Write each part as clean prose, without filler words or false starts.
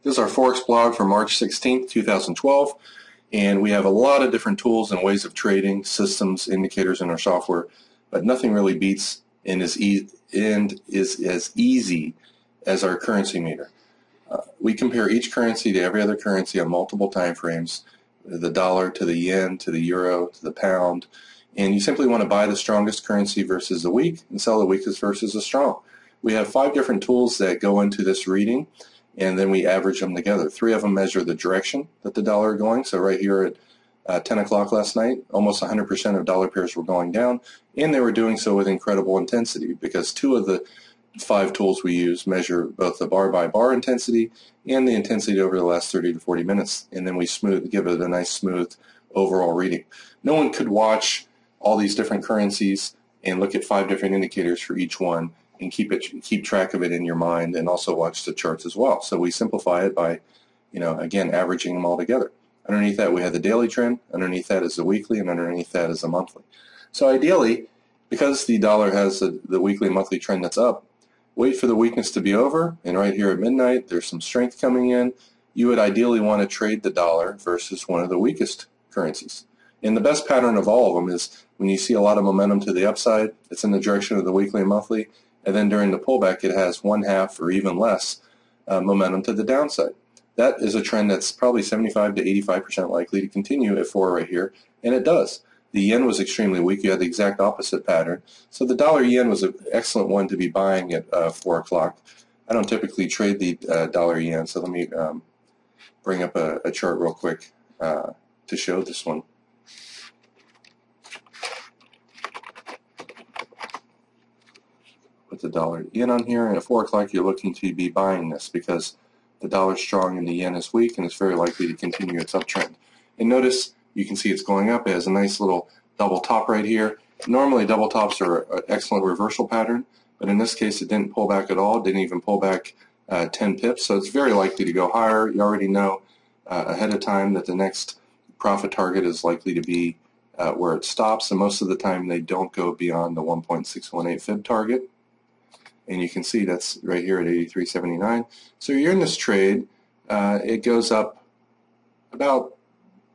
This is our Forex blog for March 16th, 2012, and we have a lot of different tools and ways of trading, systems, indicators in our software, but nothing really beats and is as easy as our currency meter. We compare each currency to every other currency on multiple time frames, the dollar to the yen to the euro to the pound, and you simply want to buy the strongest currency versus the weak and sell the weakest versus the strong. We have 5 different tools that go into this reading, and then we average them together. 3 of them measure the direction that the dollar is going. So right here at 10 o'clock last night, almost 100% of dollar pairs were going down, and they were doing so with incredible intensity because 2 of the 5 tools we use measure both the bar by bar intensity and the intensity over the last 30 to 40 minutes, and then we give it a nice smooth overall reading. No one could watch all these different currencies and look at 5 different indicators for each one and keep track of it in your mind, and also watch the charts as well. So we simplify it by, again, averaging them all together. Underneath that we have the daily trend, underneath that is the weekly, and underneath that is the monthly. So ideally, because the dollar has the weekly and monthly trend that's up, wait for the weakness to be over, and right here at midnight there's some strength coming in. You would ideally want to trade the dollar versus one of the weakest currencies. And the best pattern of all of them is when you see a lot of momentum to the upside, it's in the direction of the weekly and monthly, and then during the pullback it has 1/2 or even less momentum to the downside. That is a trend that's probably 75 to 85% likely to continue at 4 right here, and it does. The yen was extremely weak. You had the exact opposite pattern. So the dollar yen was an excellent one to be buying at 4 o'clock. I don't typically trade the dollar yen, so let me bring up a chart real quick to show this one. Put the dollar yen on here, and at 4 o'clock you're looking to be buying this because the dollar's strong and the yen is weak, and it's very likely to continue its uptrend. And notice you can see it's going up. It has a nice little double top right here. Normally double tops are an excellent reversal pattern, but in this case it didn't pull back at all. It didn't even pull back 10 pips, so it's very likely to go higher. You already know ahead of time that the next profit target is likely to be where it stops, and most of the time they don't go beyond the 1.618 fib target. And you can see that's right here at 83.79. So you're in this trade. It goes up about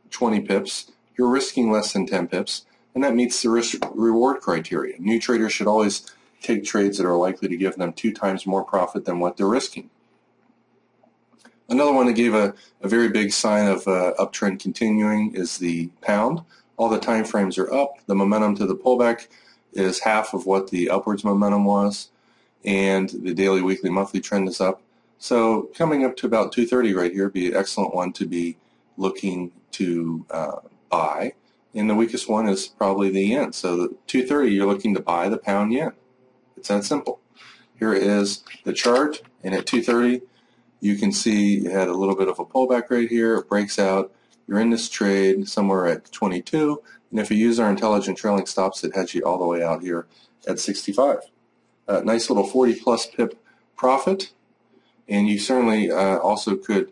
20 pips. You're risking less than 10 pips, and that meets the risk-reward criteria. New traders should always take trades that are likely to give them 2 times more profit than what they're risking. Another one that gave a very big sign of uptrend continuing is the pound. All the time frames are up. The momentum to the pullback is half of what the upwards momentum was, and the daily, weekly, monthly trend is up. So coming up to about 230 right here would be an excellent one to be looking to buy, and the weakest one is probably the yen. So the 230 you're looking to buy the pound yen. It's that simple. Here is the chart, and at 230 you can see you had a little bit of a pullback right here. It breaks out. You're in this trade somewhere at 22, and if you use our intelligent trailing stops, it heads you all the way out here at 65. Nice little 40+ pip profit, and you certainly also could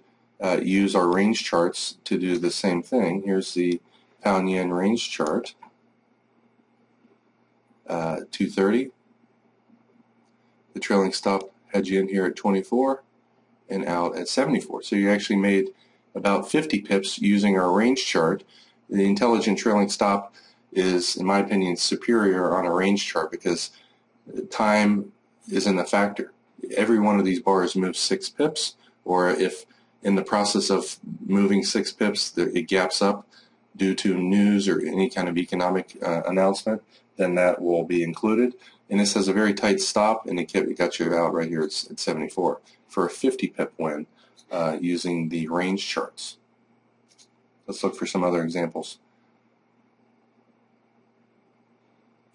use our range charts to do the same thing. Here's the pound yen range chart, 230. The trailing stop heads you in here at 24 and out at 74. So you actually made about 50 pips using our range chart. The intelligent trailing stop is, in my opinion, superior on a range chart because time isn't a factor. Every one of these bars moves 6 pips, or if in the process of moving 6 pips it gaps up due to news or any kind of economic announcement, then that will be included. And this has a very tight stop, and it got you out right here at 74 for a 50 pip win using the range charts. Let's look for some other examples.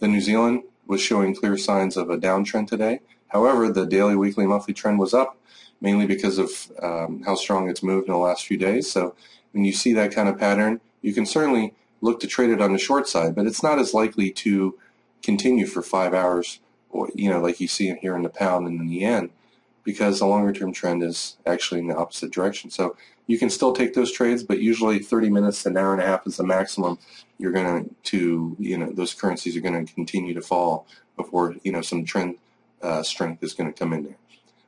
The New Zealand was showing clear signs of a downtrend today. However, the daily, weekly, monthly trend was up, mainly because of how strong it's moved in the last few days. So when you see that kind of pattern, you can certainly look to trade it on the short side, but it's not as likely to continue for 5 hours, or like you see here in the pound and in the yen, because the longer term trend is actually in the opposite direction. So you can still take those trades, but usually 30 minutes to an hour and a half is the maximum you're going to, those currencies are going to continue to fall before, some trend strength is going to come in there.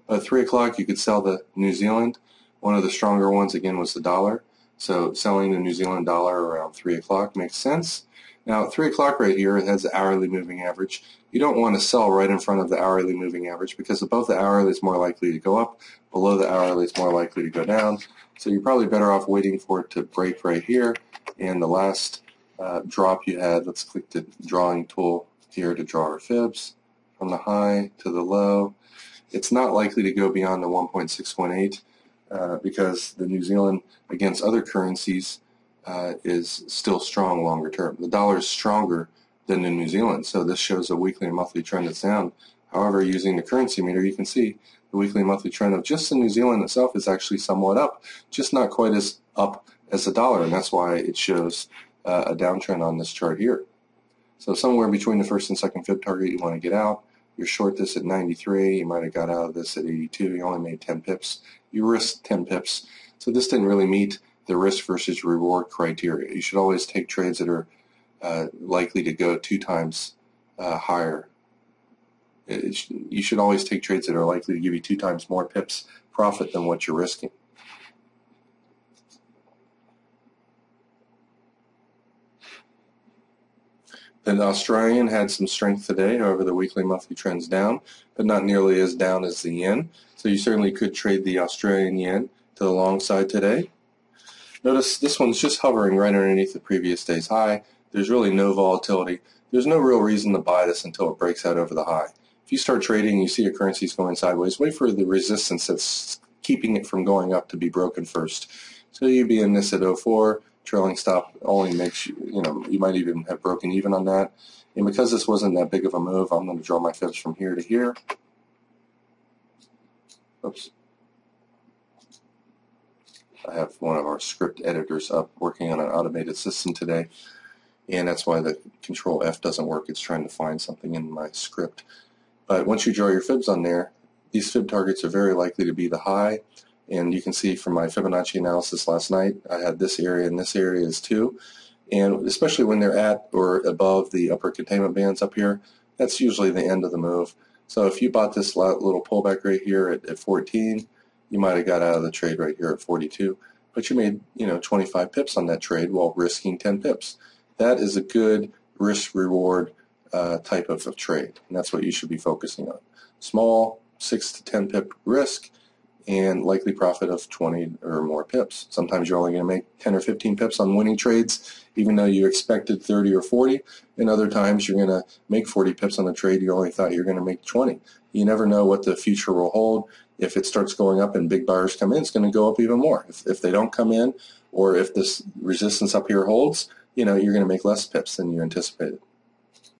At 3 o'clock, you could sell the New Zealand. One of the stronger ones again was the dollar. So selling the New Zealand dollar around 3 o'clock makes sense. Now at 3 o'clock right here, it has the hourly moving average. You don't want to sell right in front of the hourly moving average because above the hourly is more likely to go up, below the hourly is more likely to go down. So you're probably better off waiting for it to break right here. And the last drop you had, let's click the drawing tool here to draw our fibs from the high to the low. It's not likely to go beyond the 1.618 because the New Zealand against other currencies is still strong longer term. The dollar is stronger than the New Zealand, so this shows a weekly and monthly trend that's down. However, using the currency meter, you can see the weekly and monthly trend of just the New Zealand itself is actually somewhat up, just not quite as up as the dollar, and that's why it shows a downtrend on this chart here. So somewhere between the first and second fib target you want to get out. You're short this at 93, you might have got out of this at 82, you only made 10 pips. You risked 10 pips. So this didn't really meet the risk versus reward criteria. You should always take trades that are likely to go 2 times higher. You should always take trades that are likely to give you 2 times more pips profit than what you're risking. The Australian had some strength today, however the weekly monthly trend's down, but not nearly as down as the yen. So you certainly could trade the Australian yen to the long side today. Notice this one's just hovering right underneath the previous day's high. There's really no volatility. There's no real reason to buy this until it breaks out over the high. If you start trading and you see a currency's going sideways, wait for the resistance that's keeping it from going up to be broken first. So you'd be in this at 04. Trailing stop only makes you might even have broken even on that. And because this wasn't that big of a move, I'm going to draw my fibs from here to here. Oops. I have one of our script editors up working on an automated system today, and that's why the Control F doesn't work. It's trying to find something in my script. But once you draw your fibs on there, these fib targets are very likely to be the high. And you can see from my Fibonacci analysis last night, I had this area and this area is too. And especially when they're at or above the upper containment bands up here, that's usually the end of the move. So if you bought this little pullback right here at 14, you might have got out of the trade right here at 42. But you made 25 pips on that trade while risking 10 pips. That is a good risk-reward type of trade, and that's what you should be focusing on. Small 6 to 10 pip risk, and likely profit of 20 or more pips. Sometimes you're only going to make 10 or 15 pips on winning trades, even though you expected 30 or 40. And other times you're going to make 40 pips on a trade you only thought you were going to make 20. You never know what the future will hold. If it starts going up and big buyers come in, it's going to go up even more. If they don't come in, or if this resistance up here holds, you're going to make less pips than you anticipated.